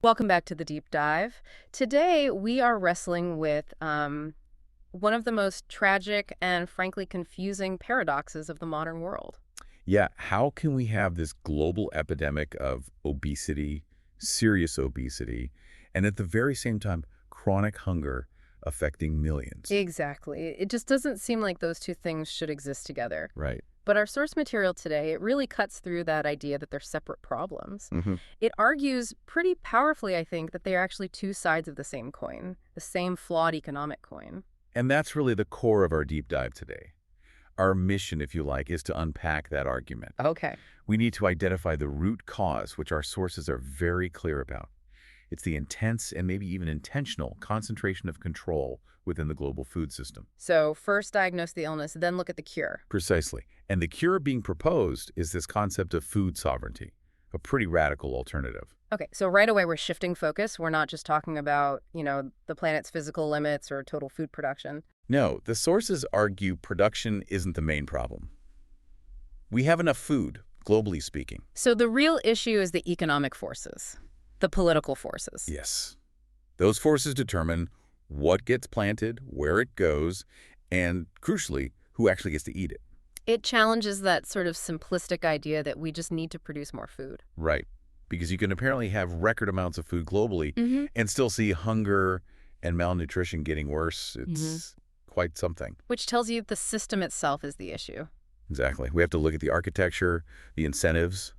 Welcome back to the deep dive. Today, we are wrestling with one of the most tragic and frankly confusing paradoxes of the modern world. Yeah, how can we have this global epidemic of obesity, serious obesity, and at the very same time, chronic hunger affecting millions? Exactly. It just doesn't seem like those two things should exist together. Right. But our source material today, it really cuts through that idea that they're separate problems. hmm It argues pretty powerfully, I think, that they are actually two sides of the same coin, the same flawed economic coin. And that's really the core of our deep dive today. Our mission, if you like, is to unpack that argument. Okay. We need to identify the root cause, which our sources are very clear about. It's the intense and maybe even intentional concentration of control within the global food system. So first diagnose the illness, then look at the cure. Precisely. And the cure being proposed is this concept of food sovereignty, a pretty radical alternative. Okay, so right away we're shifting focus. We're not just talking about, the planet's physical limits or total food production. No, the sources argue production isn't the main problem. We have enough food, globally speaking. So the real issue is the economic forces, the political forces. Yes. Those forces determine what gets planted, where it goes, and, crucially, who actually gets to eat it. It challenges that sort of simplistic idea that we just need to produce more food. Right. Because you can apparently have record amounts of food globally and still see hunger and malnutrition getting worse. It's quite something. Which tells you the system itself is the issue. Exactly. We have to look at the architecture, the incentives,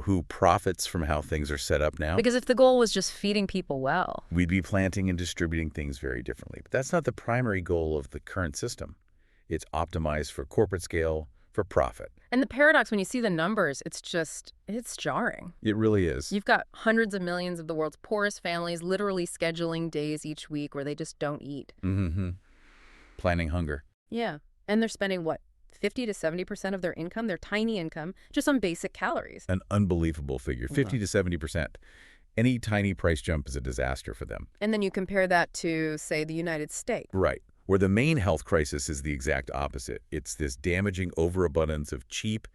who profits from how things are set up now. Because if the goal was just feeding people well, We'd be planting and distributing things very differently. But that's not the primary goal of the current system. It's optimized for corporate scale, for profit. and the paradox when you see the numbers, it's jarring. It really is. You've got hundreds of millions of the world's poorest families literally scheduling days each week where they just don't eat. Planning hunger. Yeah. And they're spending, what, 50 to 70% of their income, their tiny income, just on basic calories. An unbelievable figure, 50 to 70%. Any tiny price jump is a disaster for them. And then you compare that to, say, the United States. Right. Where the main health crisis is the exact opposite. It's this damaging overabundance of cheap,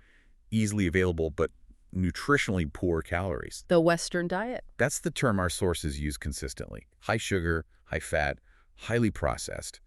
easily available, but nutritionally poor calories. The Western diet. That's the term our sources use consistently. High sugar, high fat, highly processed.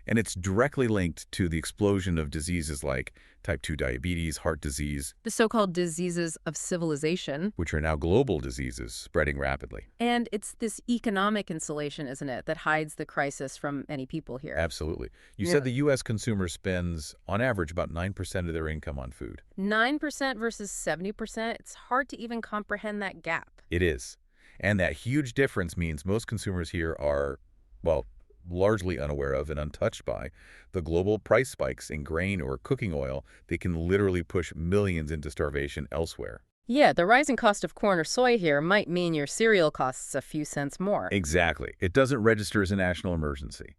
And it's directly linked to the explosion of diseases like type 2 diabetes, heart disease, The so-called diseases of civilization. which are now global diseases spreading rapidly. And it's this economic insulation, isn't it, that hides the crisis from many people here. Absolutely. You Yeah. said the U.S. consumer spends, on average, about 9% of their income on food. 9% versus 70%, it's hard to even comprehend that gap. It is. And that huge difference means most consumers here are, well, largely unaware of and untouched by the global price spikes in grain or cooking oil that can literally push millions into starvation elsewhere. Yeah, the rising cost of corn or soy here might mean your cereal costs a few cents more. Exactly. It doesn't register as a national emergency.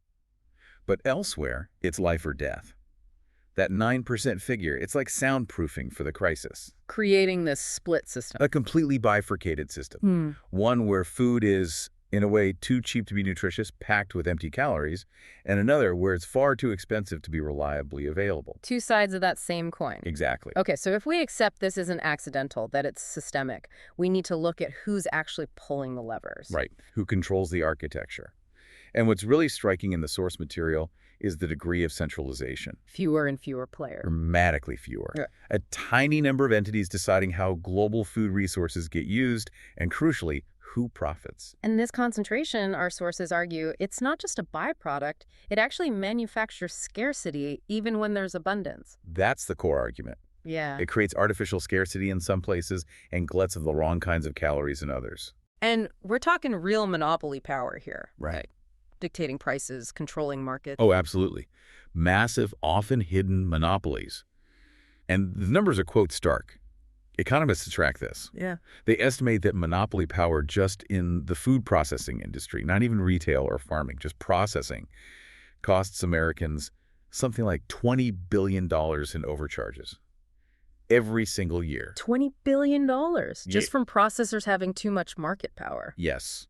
But elsewhere, it's life or death. That 9% figure, it's like soundproofing for the crisis. Creating this split system. A completely bifurcated system. One where food is, in a way, too cheap to be nutritious, packed with empty calories, and another where it's far too expensive to be reliably available. Two sides of that same coin. Exactly. Okay, so if we accept this isn't accidental, that it's systemic, we need to look at who's actually pulling the levers. Right. Who controls the architecture? And what's really striking in the source material is the degree of centralization. Fewer and fewer players. Dramatically fewer. Yeah. A tiny number of entities deciding how global food resources get used, and crucially, who profits. And this concentration, our sources argue, it's not just a byproduct, it actually manufactures scarcity even when there's abundance. That's the core argument. Yeah. It creates artificial scarcity in some places and gluts of the wrong kinds of calories in others. And we're talking real monopoly power here. Right. Dictating prices, controlling markets. Oh, absolutely. Massive, often hidden monopolies. And the numbers are, quote, stark. Economists track this. Yeah. They estimate that monopoly power just in the food processing industry, not even retail or farming, just processing, costs Americans something like $20 billion in overcharges every single year. $20 billion just Yeah. from processors having too much market power. Yes.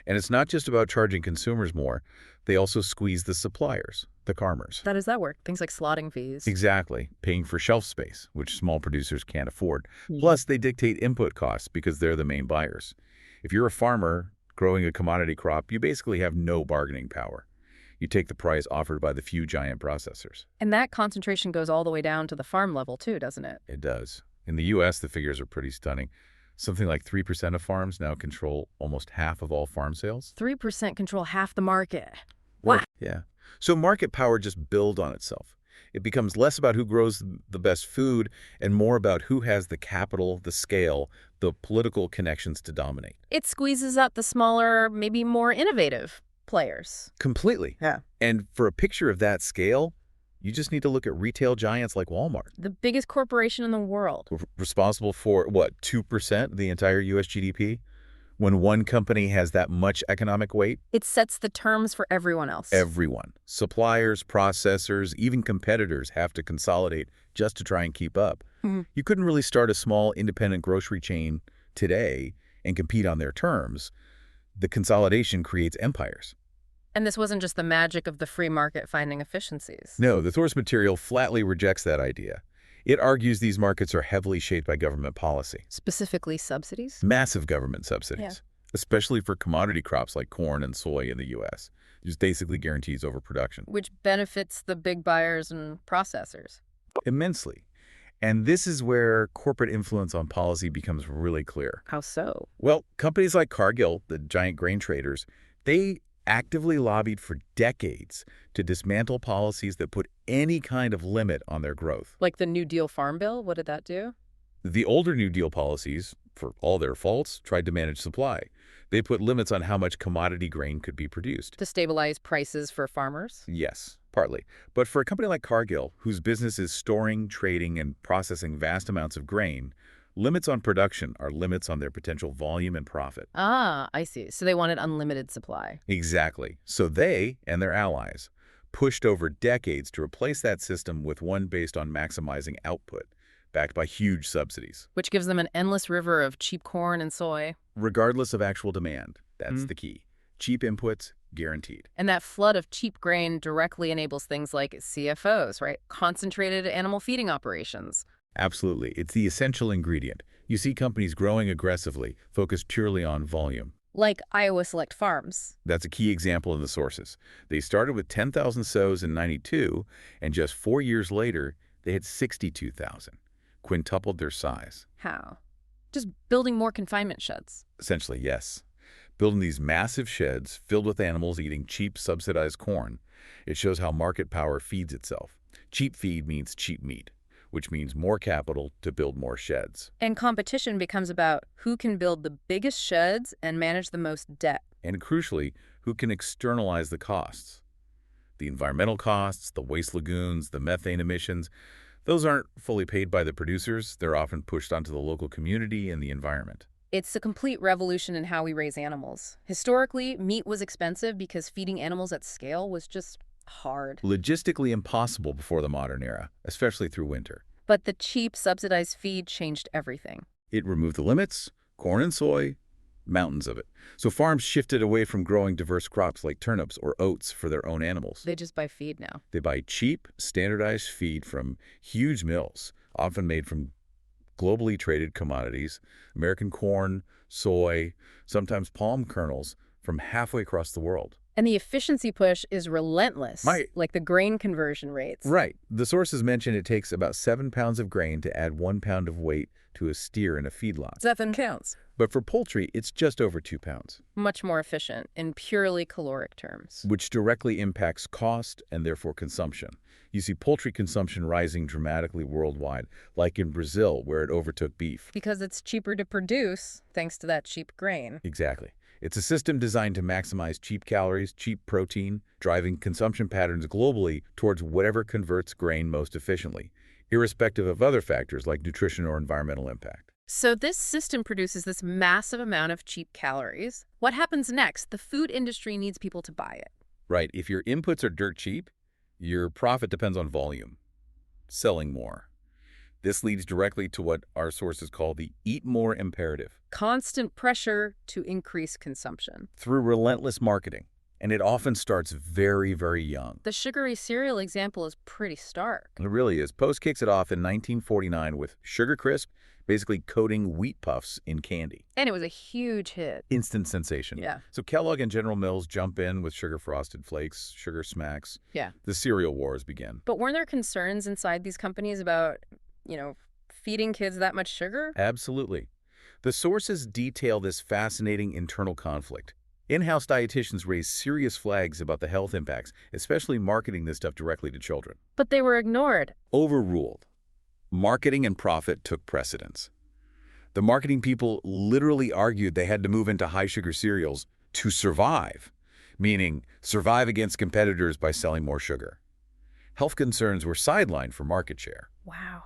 And it's not just about charging consumers more. They also squeeze the suppliers, the farmers. How does that work? Things like slotting fees. Exactly. Paying for shelf space, which small producers can't afford. Plus, they dictate input costs because they're the main buyers. If you're a farmer, Growing a commodity crop, you basically have no bargaining power. You take the price offered by the few giant processors. And that concentration goes all the way down to the farm level too, doesn't it? It does. In the U.S., the figures are pretty stunning. Something like 3% of farms now control almost half of all farm sales. 3% control half the market. Well, Wow. yeah. So market power just builds on itself. It becomes less about who grows the best food and more about who has the capital, the scale, the political connections to dominate. It squeezes out the smaller, maybe more innovative players. Completely. Yeah. And for a picture of that scale, you just need to look at retail giants like Walmart. The biggest corporation in the world. Responsible for, what, 2% of the entire U.S. GDP? When one company has that much economic weight, It sets the terms for everyone else. everyone, suppliers, processors, even competitors have to consolidate just to try and keep up. Mhm. You couldn't really start a small independent grocery chain today and compete on their terms. The consolidation creates empires. And this wasn't just the magic of the free market finding efficiencies. No, the source material flatly rejects that idea. It argues these markets are heavily shaped by government policy. Specifically subsidies? Massive government subsidies, especially for commodity crops like corn and soy in the U.S. Just basically guarantees overproduction. Which benefits the big buyers and processors. Immensely. And this is where corporate influence on policy becomes really clear. How so? Well, companies like Cargill, the giant grain traders, they actively lobbied for decades to dismantle policies that put any kind of limit on their growth. Like the New Deal Farm Bill? What did that do? The older New Deal policies, for all their faults, tried to manage supply. They put limits on how much commodity grain could be produced. To stabilize prices for farmers? Yes, partly. But for a company like Cargill, whose business is storing, trading, and processing vast amounts of grain, limits on production are limits on their potential volume and profit. Ah, I see. So they wanted unlimited supply. Exactly. So they and their allies pushed over decades to replace that system with one based on maximizing output, backed by huge subsidies. Which gives them an endless river of cheap corn and soy. Regardless of actual demand, that's the key. Cheap inputs, guaranteed. And that flood of cheap grain directly enables things like CFOs, right? Concentrated animal feeding operations. Absolutely. It's the essential ingredient. You see companies growing aggressively, focused purely on volume. Like Iowa Select Farms. That's a key example in the sources. They started with 10,000 sows in '92, and just 4 years later, they had 62,000, quintupled their size. How? Just building more confinement sheds. Essentially, yes. Building these massive sheds filled with animals eating cheap, subsidized corn. It shows how market power feeds itself. Cheap feed means cheap meat, which means more capital to build more sheds. And competition becomes about who can build the biggest sheds and manage the most debt. And crucially, who can externalize the costs. The environmental costs, the waste lagoons, the methane emissions, those aren't fully paid by the producers. They're often pushed onto the local community and the environment. It's a complete revolution in how we raise animals. Historically, meat was expensive because feeding animals at scale was just hard. Logistically impossible before the modern era, especially through winter. But the cheap, subsidized feed changed everything. It removed the limits, corn and soy, mountains of it. So farms shifted away from growing diverse crops like turnips or oats for their own animals. They just buy feed now. They buy cheap, standardized feed from huge mills, often made from globally traded commodities, American corn, soy, sometimes palm kernels from halfway across the world. And the efficiency push is relentless, Right. like the grain conversion rates. Right. The sources mention it takes about 7 pounds of grain to add 1 pound of weight to a steer in a feedlot. 7 counts. But for poultry, it's just over 2 pounds, Much more efficient in purely caloric terms. which directly impacts cost and therefore consumption. You see poultry consumption rising dramatically worldwide, like in Brazil, where it overtook beef. Because it's cheaper to produce thanks to that cheap grain. Exactly. It's a system designed to maximize cheap calories, cheap protein, driving consumption patterns globally towards whatever converts grain most efficiently, irrespective of other factors like nutrition or environmental impact. So this system produces this massive amount of cheap calories. What happens next? The food industry needs people to buy it. Right. If your inputs are dirt cheap, your profit depends on volume, selling more. This leads directly to what our sources call the eat more imperative. Constant pressure to increase consumption. Through relentless marketing. And it often starts very, very young. The sugary cereal example is pretty stark. It really is. Post kicks it off in 1949 with Sugar Crisp, basically coating wheat puffs in candy. And it was a huge hit. Instant sensation. Yeah. So Kellogg and General Mills jump in with sugar frosted flakes, sugar smacks. Yeah. The cereal wars begin. But weren't there concerns inside these companies about, feeding kids that much sugar? Absolutely. The sources detail this fascinating internal conflict. In-house dietitians raise serious flags about the health impacts, especially marketing this stuff directly to children. But they were ignored. Overruled. Marketing and profit took precedence. The marketing people literally argued they had to move into high-sugar cereals to survive, meaning survive against competitors by selling more sugar. Health concerns were sidelined for market share. Wow.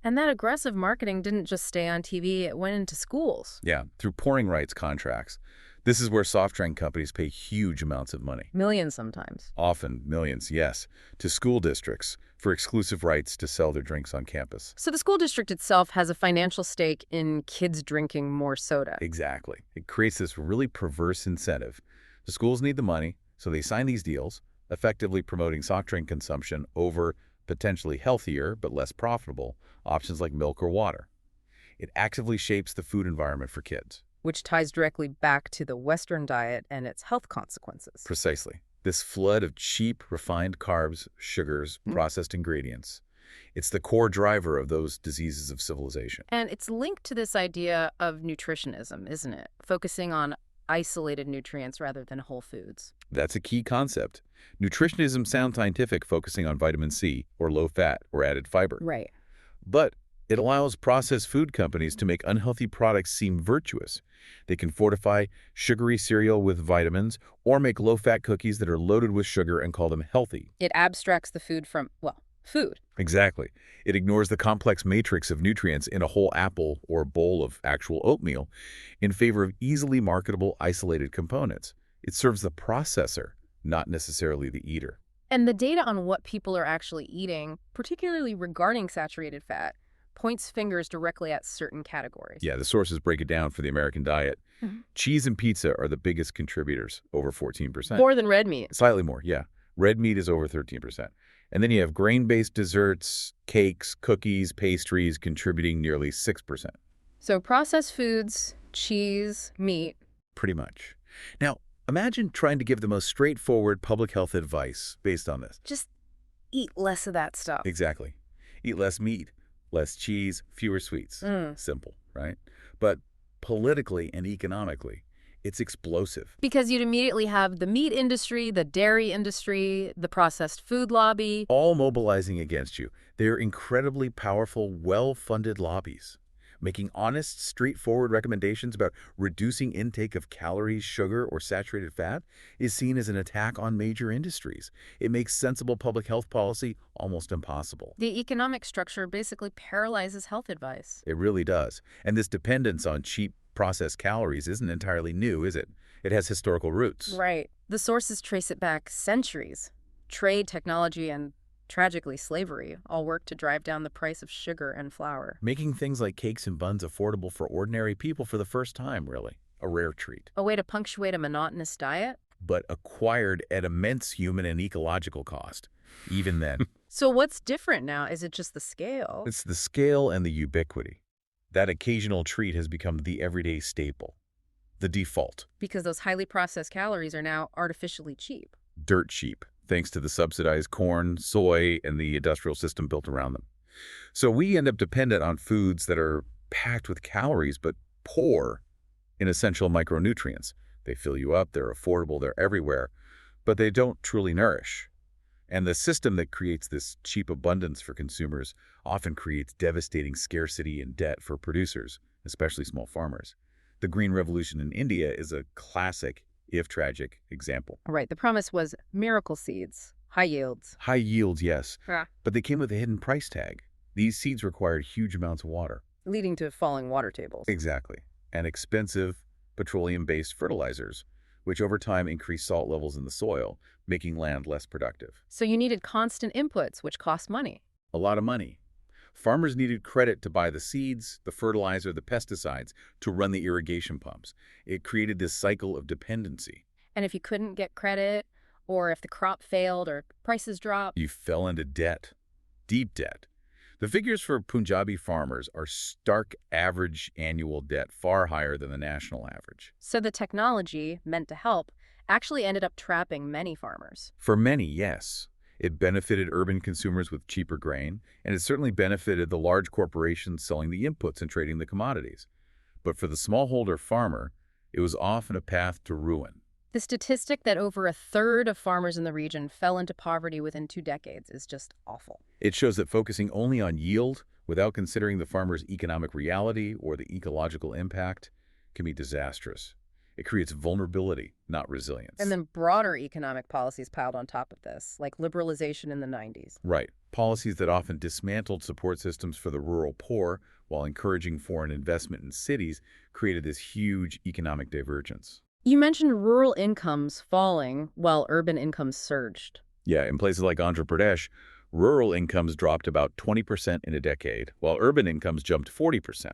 And that aggressive marketing didn't just stay on TV, it went into schools. Yeah, through pouring rights contracts. This is where soft drink companies pay huge amounts of money. Millions sometimes. Often millions, yes, to school districts for exclusive rights to sell their drinks on campus. So the school district itself has a financial stake in kids drinking more soda. Exactly. It creates this really perverse incentive. The schools need the money, so they sign these deals, effectively promoting soft drink consumption over potentially healthier but less profitable options like milk or water. It actively shapes the food environment for kids. Which ties directly back to the Western diet and its health consequences. Precisely. This flood of cheap, refined carbs, sugars, processed ingredients. It's the core driver of those diseases of civilization. And it's linked to this idea of nutritionism, isn't it? Focusing on isolated nutrients rather than whole foods. That's a key concept. Nutritionism sounds scientific, focusing on vitamin C, or low fat, or added fiber. Right. But it allows processed food companies to make unhealthy products seem virtuous. They can fortify sugary cereal with vitamins or make low-fat cookies that are loaded with sugar and call them healthy. It abstracts the food from, food. Exactly. It ignores the complex matrix of nutrients in a whole apple or bowl of actual oatmeal in favor of easily marketable isolated components. It serves the processor, not necessarily the eater. And the data on what people are actually eating, particularly regarding saturated fat, points fingers directly at certain categories. Yeah, the sources break it down for the American diet. Cheese and pizza are the biggest contributors, over 14%. More than red meat. Slightly more, yeah. Red meat is over 13%. And then you have grain-based desserts, cakes, cookies, pastries contributing nearly 6%. So processed foods, cheese, meat. Pretty much. Now, imagine trying to give the most straightforward public health advice based on this. Just eat less of that stuff. Exactly. Eat less meat, less cheese, fewer sweets. Simple, right? But politically and economically, it's explosive. Because you'd immediately have the meat industry, the dairy industry, the processed food lobby. All mobilizing against you. They're incredibly powerful, well-funded lobbies. Making honest, straightforward recommendations about reducing intake of calories, sugar, or saturated fat is seen as an attack on major industries. It makes sensible public health policy almost impossible. The economic structure basically paralyzes health advice. It really does. And this dependence on cheap processed calories isn't entirely new, is it? It has historical roots. Right. The sources trace it back centuries. Trade, technology, and tragically slavery all work to drive down the price of sugar and flour. Making things like cakes and buns affordable for ordinary people for the first time, really. A rare treat. A way to punctuate a monotonous diet? But acquired at immense human and ecological cost, even then. So what's different now? Is it just the scale? It's the scale and the ubiquity. That occasional treat has become the everyday staple, the default. Because those highly processed calories are now artificially cheap. Dirt cheap, thanks to the subsidized corn, soy, and the industrial system built around them. So we end up dependent on foods that are packed with calories but poor in essential micronutrients. They fill you up, they're affordable, they're everywhere, but they don't truly nourish. And the system that creates this cheap abundance for consumers often creates devastating scarcity and debt for producers, especially small farmers. The Green Revolution in India is a classic, if tragic, example. Right. The promise was miracle seeds, high yields. High yields, yes, Yeah. but they came with a hidden price tag. These seeds required huge amounts of water. Leading to falling water tables. Exactly. And expensive petroleum-based fertilizers, which over time increased salt levels in the soil, making land less productive. So you needed constant inputs, which cost money. A lot of money. Farmers needed credit to buy the seeds, the fertilizer, the pesticides, to run the irrigation pumps. It created this cycle of dependency. And if you couldn't get credit, or if the crop failed or prices dropped, You fell into debt, deep debt. The figures for Punjabi farmers are stark average annual debt, far higher than the national average. So the technology, meant to help, actually ended up trapping many farmers. For many, yes. It benefited urban consumers with cheaper grain, and it certainly benefited the large corporations selling the inputs and trading the commodities. But for the smallholder farmer, it was often a path to ruin. The statistic that over a third of farmers in the region fell into poverty within 2 decades is just awful. It shows that focusing only on yield without considering the farmer's economic reality or the ecological impact can be disastrous. It creates vulnerability, not resilience. And then broader economic policies piled on top of this, like liberalization in the 90s. Right. Policies that often dismantled support systems for the rural poor while encouraging foreign investment in cities created this huge economic divergence. You mentioned rural incomes falling while urban incomes surged. Yeah, in places like Andhra Pradesh, rural incomes dropped about 20% in a decade, while urban incomes jumped 40%.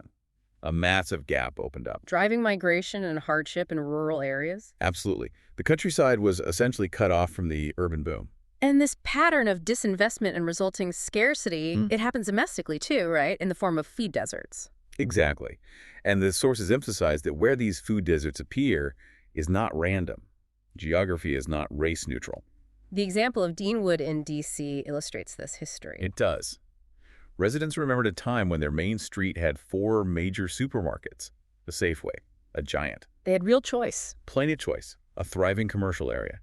A massive gap opened up. Driving migration and hardship in rural areas. Absolutely. The countryside was essentially cut off from the urban boom. And this pattern of disinvestment and resulting scarcity, it happens domestically too, right? In the form of feed deserts. Exactly. And the sources emphasize that where these food deserts appear is not random. Geography is not race neutral. The example of Deanwood in D.C. illustrates this history. It does. Residents remembered a time when their main street had 4 major supermarkets, a Safeway, a Giant. They had real choice. Plenty of choice, a thriving commercial area.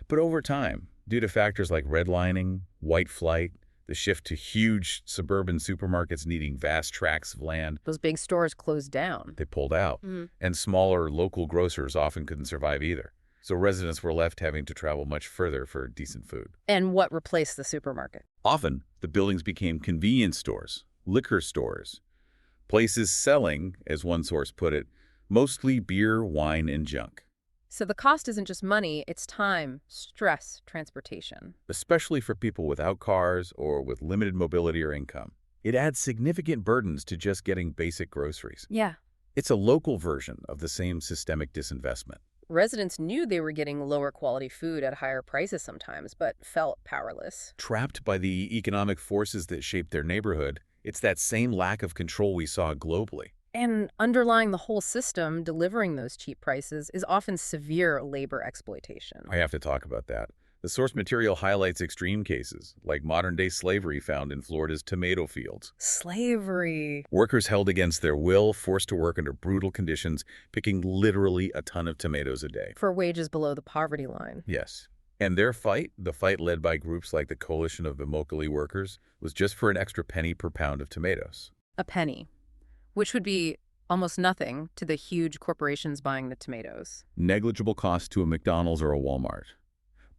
But over time, due to factors like redlining, white flight, the shift to huge suburban supermarkets needing vast tracts of land, Those big stores closed down. they pulled out. And smaller local grocers often couldn't survive either. So residents were left having to travel much further for decent food. And what replaced the supermarket? Often, the buildings became convenience stores, liquor stores, places selling, as one source put it, mostly beer, wine, and junk. So the cost isn't just money, it's time, stress, transportation. Especially for people without cars or with limited mobility or income. It adds significant burdens to just getting basic groceries. Yeah. It's a local version of the same systemic disinvestment. Residents knew they were getting lower quality food at higher prices sometimes, but felt powerless. Trapped by the economic forces that shaped their neighborhood, it's that same lack of control we saw globally. And underlying the whole system, delivering those cheap prices, is often severe labor exploitation. I have to talk about that. The source material highlights extreme cases, like modern-day slavery found in Florida's tomato fields. Slavery. Workers held against their will, forced to work under brutal conditions, picking literally a ton of tomatoes a day. For wages below the poverty line. Yes. And their fight, the fight led by groups like the Coalition of Immokalee Workers, was just for an extra penny per pound of tomatoes. A penny, which would be almost nothing to the huge corporations buying the tomatoes. Negligible cost to a McDonald's or a Walmart.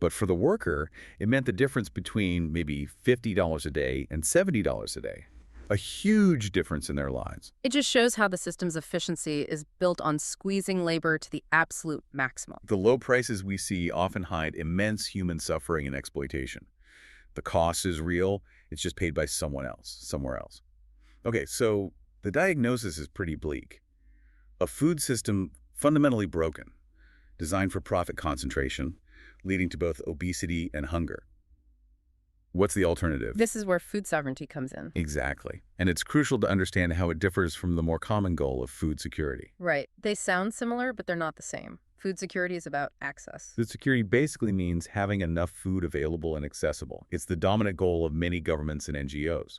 But for the worker, it meant the difference between maybe $50 a day and $70 a day. A huge difference in their lives. It just shows how the system's efficiency is built on squeezing labor to the absolute maximum. The low prices we see often hide immense human suffering and exploitation. The cost is real, it's just paid by someone else, somewhere else. Okay, so the diagnosis is pretty bleak. A food system fundamentally broken, designed for profit concentration, leading to both obesity and hunger. What's the alternative? This is where food sovereignty comes in. Exactly. And it's crucial to understand how it differs from the more common goal of food security. Right. They sound similar, but they're not the same. Food security is about access. Food security basically means having enough food available and accessible. It's the dominant goal of many governments and NGOs,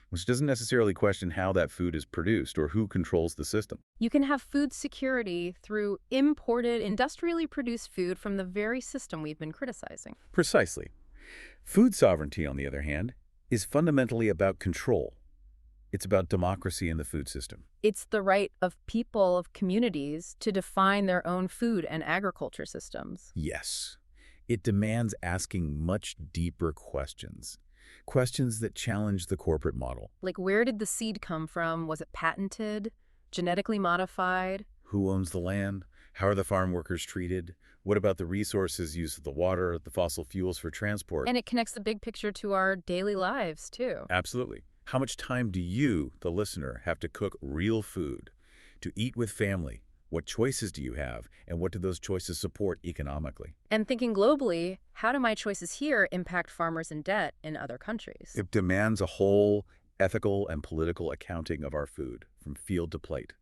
which doesn't necessarily question how that food is produced or who controls the system. You can have food security through imported, industrially produced food from the very system we've been criticizing. Precisely. Food sovereignty, on the other hand, is fundamentally about control. It's about democracy in the food system. It's the right of people, of communities, to define their own food and agriculture systems. Yes. It demands asking much deeper questions. Questions that challenge the corporate model. Like, where did the seed come from? Was it patented? Genetically modified? Who owns the land? How are the farm workers treated? What about the resources, use of the water, the fossil fuels for transport? And it connects the big picture to our daily lives, too. Absolutely. How much time do you, the listener, have to cook real food, to eat with family? What choices do you have, and what do those choices support economically? And thinking globally, how do my choices here impact farmers in debt in other countries? It demands a whole ethical and political accounting of our food, from field to plate.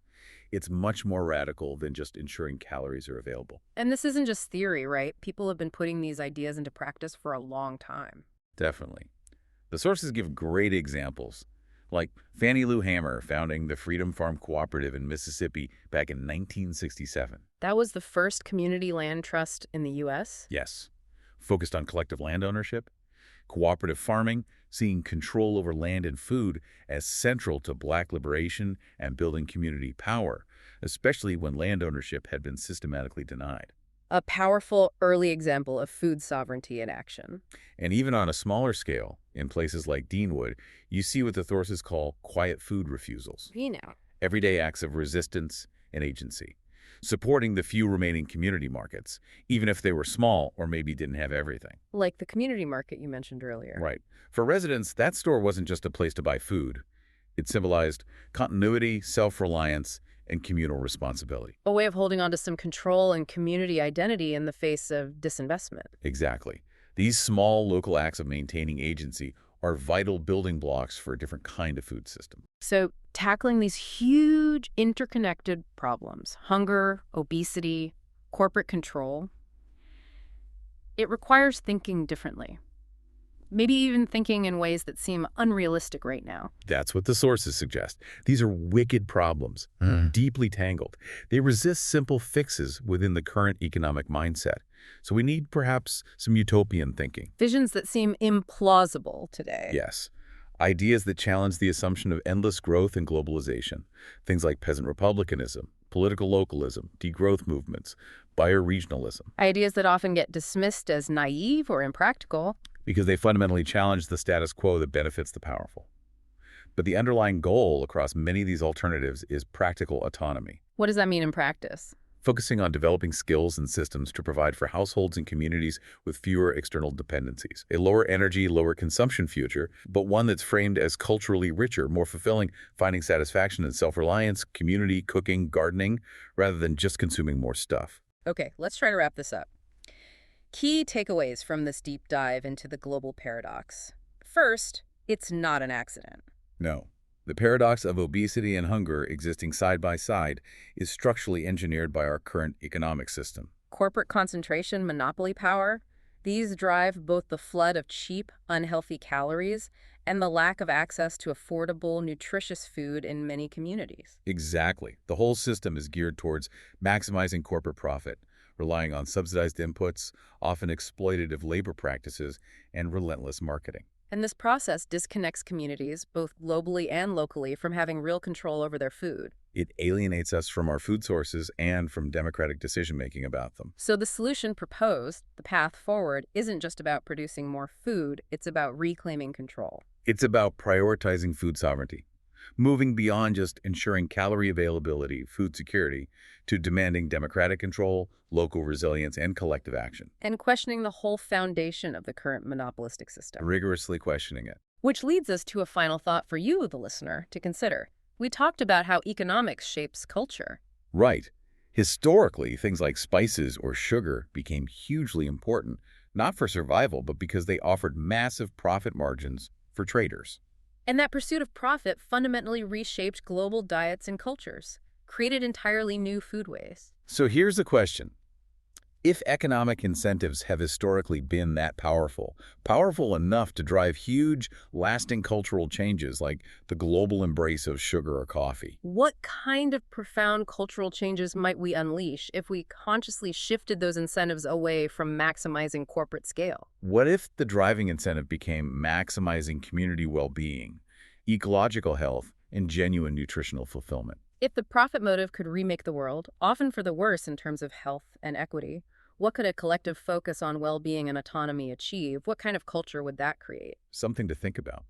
It's much more radical than just ensuring calories are available. And this isn't just theory, right? People have been putting these ideas into practice for a long time. Definitely. The sources give great examples, like Fannie Lou Hamer founding the Freedom Farm Cooperative in Mississippi back in 1967. That was the first community land trust in the U.S.? Yes, focused on collective land ownership, cooperative farming, seeing control over land and food as central to Black liberation and building community power, especially when land ownership had been systematically denied. A powerful early example of food sovereignty in action. And even on a smaller scale, in places like Deanwood, you see what the sources call quiet food refusals, You know. everyday acts of resistance and agency, supporting the few remaining community markets, even if they were small or maybe didn't have everything. Like the community market you mentioned earlier. Right. For residents, that store wasn't just a place to buy food. It symbolized continuity, self-reliance, and communal responsibility. A way of holding on to some control and community identity in the face of disinvestment. Exactly. These small local acts of maintaining agency are vital building blocks for a different kind of food system. So tackling these huge interconnected problems, hunger, obesity, corporate control, it requires thinking differently. Maybe even thinking in ways that seem unrealistic right now. That's what the sources suggest. These are wicked problems, deeply tangled. They resist simple fixes within the current economic mindset. So we need perhaps some utopian thinking. Visions that seem implausible today. Yes. Ideas that challenge the assumption of endless growth and globalization. Things like peasant republicanism, political localism, degrowth movements, bioregionalism. Ideas that often get dismissed as naive or impractical. Because they fundamentally challenge the status quo that benefits the powerful. But the underlying goal across many of these alternatives is practical autonomy, What does that mean in practice? focusing on developing skills and systems to provide for households and communities with fewer external dependencies. A lower energy, lower consumption future, but one that's framed as culturally richer, more fulfilling, finding satisfaction in self-reliance, community, cooking, gardening, rather than just consuming more stuff. Okay, let's try to wrap this up. Key takeaways from this deep dive into the global paradox. First, it's not an accident. No. The paradox of obesity and hunger existing side by side is structurally engineered by our current economic system. Corporate concentration, monopoly power, these drive both the flood of cheap, unhealthy calories and the lack of access to affordable, nutritious food in many communities. Exactly. The whole system is geared towards maximizing corporate profit, relying on subsidized inputs, often exploitative labor practices, and relentless marketing. And this process disconnects communities, both globally and locally, from having real control over their food. It alienates us from our food sources and from democratic decision-making about them. So the solution proposed, the path forward, isn't just about producing more food, it's about reclaiming control. It's about prioritizing food sovereignty, moving beyond just ensuring calorie availability, food security, to demanding democratic control, local resilience, and collective action. And questioning the whole foundation of the current monopolistic system. Rigorously questioning it. Which leads us to a final thought for you, the listener, to consider. We talked about how economics shapes culture. Right. Historically, things like spices or sugar became hugely important, not for survival, but because they offered massive profit margins for traders. And that pursuit of profit fundamentally reshaped global diets and cultures, created entirely new foodways. So here's the question. If economic incentives have historically been that powerful enough to drive huge, lasting cultural changes like the global embrace of sugar or coffee, What kind of profound cultural changes might we unleash if we consciously shifted those incentives away from maximizing corporate scale? what if the driving incentive became maximizing community well-being, ecological health, and genuine nutritional fulfillment? If the profit motive could remake the world, often for the worse in terms of health and equity, what could a collective focus on well-being and autonomy achieve? What kind of culture would that create? Something to think about.